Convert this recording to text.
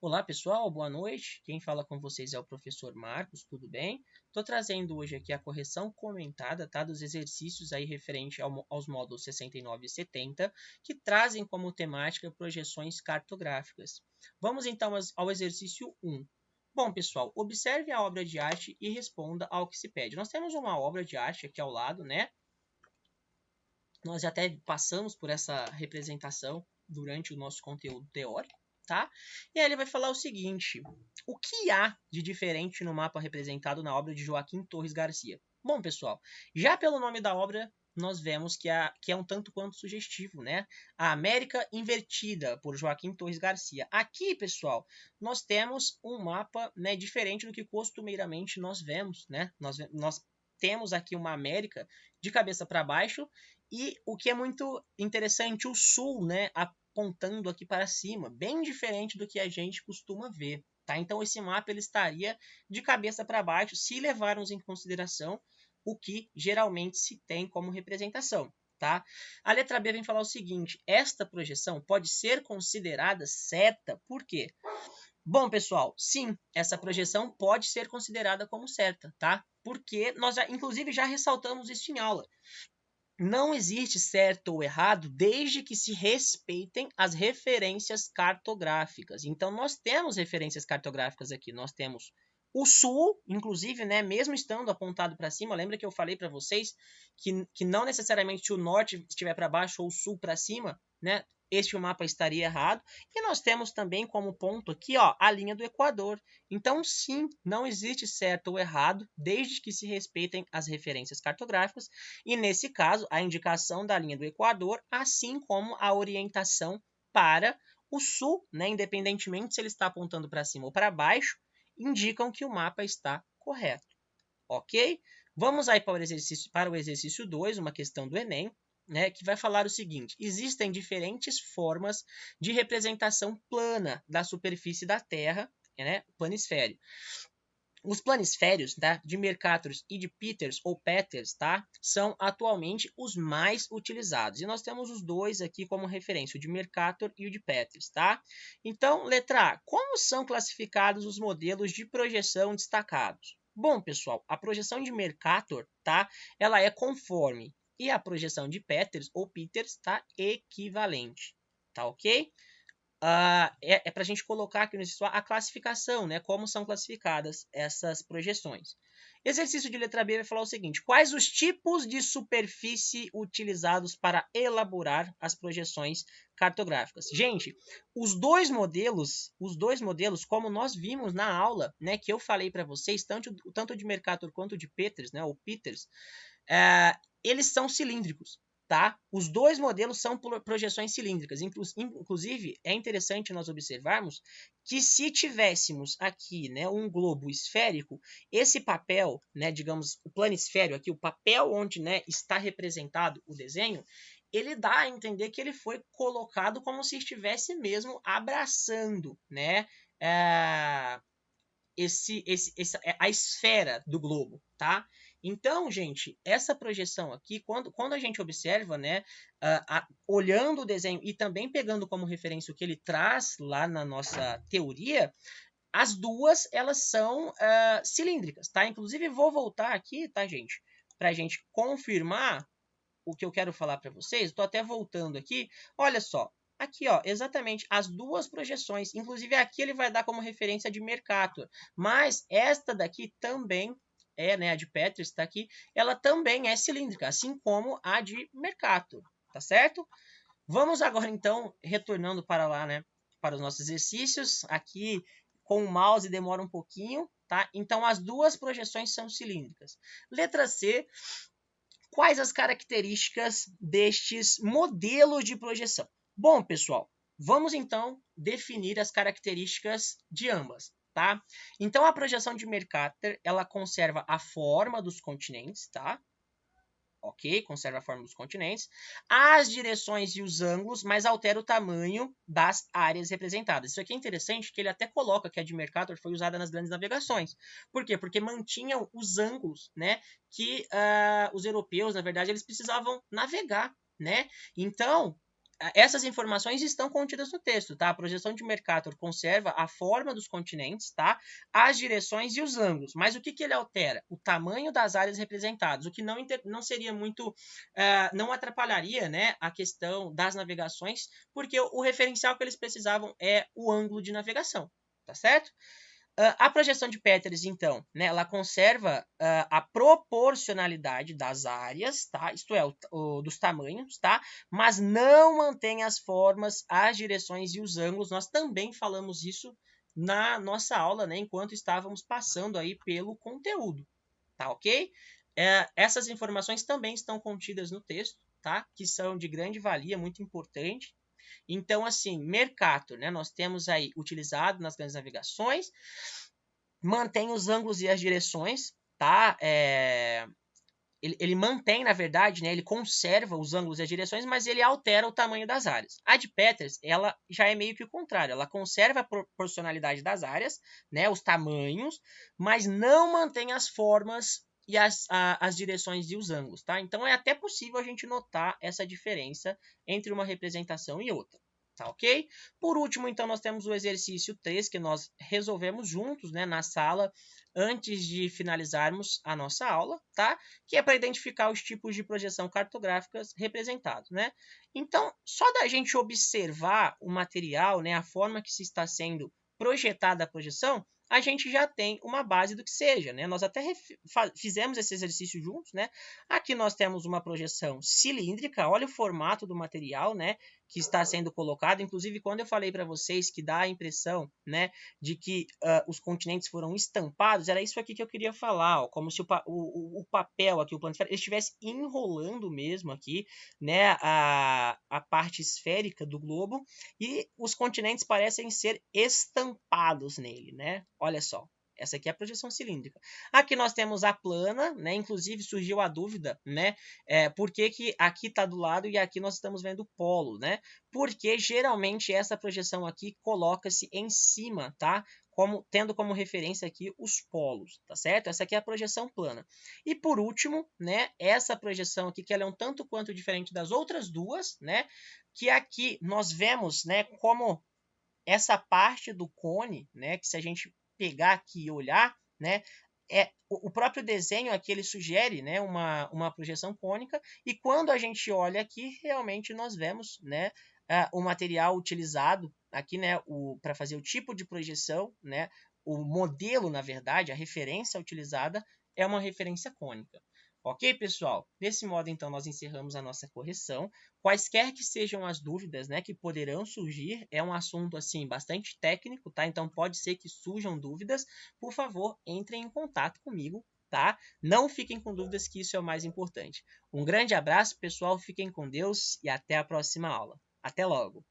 Olá pessoal, boa noite. Quem fala com vocês é o professor Marcos, tudo bem? Estou trazendo hoje aqui a correção comentada, tá, dos exercícios aí referente aos módulos 69 e 70, que trazem como temática projeções cartográficas. Vamos então ao exercício 1. Bom pessoal, observe a obra de arte e responda ao que se pede. Nós temos uma obra de arte aqui ao lado, né? Nós já até passamos por essa representação durante o nosso conteúdo teórico, tá? E aí ele vai falar o seguinte: o que há de diferente no mapa representado na obra de Joaquim Torres Garcia? Bom, pessoal, já pelo nome da obra, nós vemos que é um tanto quanto sugestivo, né? A América Invertida, por Joaquim Torres Garcia. Aqui, pessoal, nós temos um mapa, né, diferente do que costumeiramente nós vemos, né? Nós temos aqui uma América de cabeça para baixo e o que é muito interessante, o sul, né, apontando aqui para cima, bem diferente do que a gente costuma ver, tá? Então esse mapa ele estaria de cabeça para baixo se levarmos em consideração o que geralmente se tem como representação, tá? A letra B vem falar o seguinte: esta projeção pode ser considerada certa, por quê? Bom, pessoal, sim, essa projeção pode ser considerada como certa, tá? Porque nós, inclusive, já ressaltamos isso em aula. Não existe certo ou errado desde que se respeitem as referências cartográficas. Então, nós temos referências cartográficas aqui. Nós temos o sul, inclusive, né, mesmo estando apontado para cima. Lembra que eu falei para vocês que não necessariamente o norte estiver para baixo ou o sul para cima, né? Este mapa estaria errado. E nós temos também como ponto aqui, ó, a linha do Equador. Então, sim, não existe certo ou errado, desde que se respeitem as referências cartográficas. E, nesse caso, a indicação da linha do Equador, assim como a orientação para o sul, né, independentemente se ele está apontando para cima ou para baixo, indicam que o mapa está correto. Ok? Vamos aí para o exercício 2, uma questão do Enem, né, que vai falar o seguinte: existem diferentes formas de representação plana da superfície da Terra, né, planisfério. Os planisférios, tá, de Mercator e de Peters ou Peters, tá, são atualmente os mais utilizados. E nós temos os dois aqui como referência, o de Mercator e o de Peters, tá? Então, letra A, como são classificados os modelos de projeção destacados? Bom, pessoal, a projeção de Mercator, tá, ela é conforme, e a projeção de Peters ou Peters está equivalente, tá ok? É para a gente colocar aqui no exercício a classificação, né? Como são classificadas essas projeções. Exercício de letra B vai falar o seguinte: quais os tipos de superfície utilizados para elaborar as projeções cartográficas? Gente, os dois modelos, como nós vimos na aula, né, que eu falei para vocês, tanto de Mercator quanto de Peters, né, ou Peters, eles são cilíndricos. Tá? Os dois modelos são projeções cilíndricas. Inclusive, é interessante nós observarmos que se tivéssemos aqui, né, um globo esférico, esse papel, né, digamos, o planisfério aqui, o papel onde, né, está representado o desenho, ele dá a entender que ele foi colocado como se estivesse mesmo abraçando, né, a esfera do globo, tá? Então, gente, essa projeção aqui, quando a gente observa, né, olhando o desenho e também pegando como referência o que ele traz lá na nossa teoria, as duas, elas são cilíndricas, tá? Inclusive, vou voltar aqui, tá, gente? Para a gente confirmar o que eu quero falar para vocês. Estou até voltando aqui. Olha só, aqui, ó, exatamente as duas projeções. Inclusive, aqui ele vai dar como referência de Mercator. Mas esta daqui também né, a de Peters está aqui, ela também é cilíndrica, assim como a de Mercator, tá certo? Vamos agora, então, retornando para lá, né, para os nossos exercícios. Aqui, com o mouse, demora um pouquinho, tá? Então, as duas projeções são cilíndricas. Letra C, quais as características destes modelos de projeção? Bom, pessoal, vamos então definir as características de ambas, tá? Então, a projeção de Mercator, ela conserva a forma dos continentes, tá? Ok, conserva a forma dos continentes, as direções e os ângulos, mas altera o tamanho das áreas representadas. Isso aqui é interessante, que ele até coloca que a de Mercator foi usada nas grandes navegações. Por quê? Porque mantinham os ângulos, né, que os europeus, na verdade, eles precisavam navegar, né? Então, essas informações estão contidas no texto, tá? A projeção de Mercator conserva a forma dos continentes, tá? As direções e os ângulos. Mas o que ele altera? O tamanho das áreas representadas, o que não seria muito, não atrapalharia, né, a questão das navegações, porque o referencial que eles precisavam é o ângulo de navegação, tá certo? A projeção de Peters, então, né, ela conserva a proporcionalidade das áreas, tá? Isto é, dos tamanhos, tá? Mas não mantém as formas, as direções e os ângulos. Nós também falamos isso na nossa aula, né, enquanto estávamos passando aí pelo conteúdo, tá ok? Essas informações também estão contidas no texto, tá? Que são de grande valia, muito importante. Então, assim, Mercator, né? Nós temos aí utilizado nas grandes navegações, mantém os ângulos e as direções, tá? Ele mantém, na verdade, né? Ele conserva os ângulos e as direções, mas ele altera o tamanho das áreas. A de Peters, ela já é meio que o contrário. Ela conserva a proporcionalidade das áreas, né? Os tamanhos, mas não mantém as formas e as direções e os ângulos, tá? Então é até possível a gente notar essa diferença entre uma representação e outra. Tá ok? Por último, então, nós temos o exercício 3, que nós resolvemos juntos, né, na sala, antes de finalizarmos a nossa aula, tá? Que é para identificar os tipos de projeção cartográficas representados, né? Então, só da gente observar o material, né, a forma que se está sendo projetada a projeção, a gente já tem uma base do que seja, né? Nós até fizemos esse exercício juntos, né? Aqui nós temos uma projeção cilíndrica, olha o formato do material, né? Que está sendo colocado. Inclusive, quando eu falei para vocês que dá a impressão, né, de que os continentes foram estampados, era isso aqui que eu queria falar, ó, como se o papel aqui, o plano esférico, ele estivesse enrolando mesmo aqui, né, a parte esférica do globo, e os continentes parecem ser estampados nele, né? Olha só. Essa aqui é a projeção cilíndrica. Aqui nós temos a plana, né? Inclusive surgiu a dúvida, né? Por que aqui está do lado e aqui nós estamos vendo o polo, né? Porque geralmente essa projeção aqui coloca-se em cima, tá? Tendo como referência aqui os polos, tá certo? Essa aqui é a projeção plana. E por último, né? Essa projeção aqui, que ela é um tanto quanto diferente das outras duas, né? Que aqui nós vemos, né? Como essa parte do cone, né? Que se a gente pegar aqui e olhar, né? O próprio desenho aqui ele sugere, né, uma projeção cônica, e quando a gente olha aqui, realmente nós vemos, né, o material utilizado aqui, né, para fazer o tipo de projeção, né, o modelo, na verdade, a referência utilizada é uma referência cônica. Ok, pessoal? Desse modo, então, nós encerramos a nossa correção. Quaisquer que sejam as dúvidas, né, que poderão surgir, é um assunto, assim, bastante técnico, tá? Então, pode ser que surjam dúvidas. Por favor, entrem em contato comigo, tá? Não fiquem com dúvidas, que isso é o mais importante. Um grande abraço, pessoal. Fiquem com Deus e até a próxima aula. Até logo!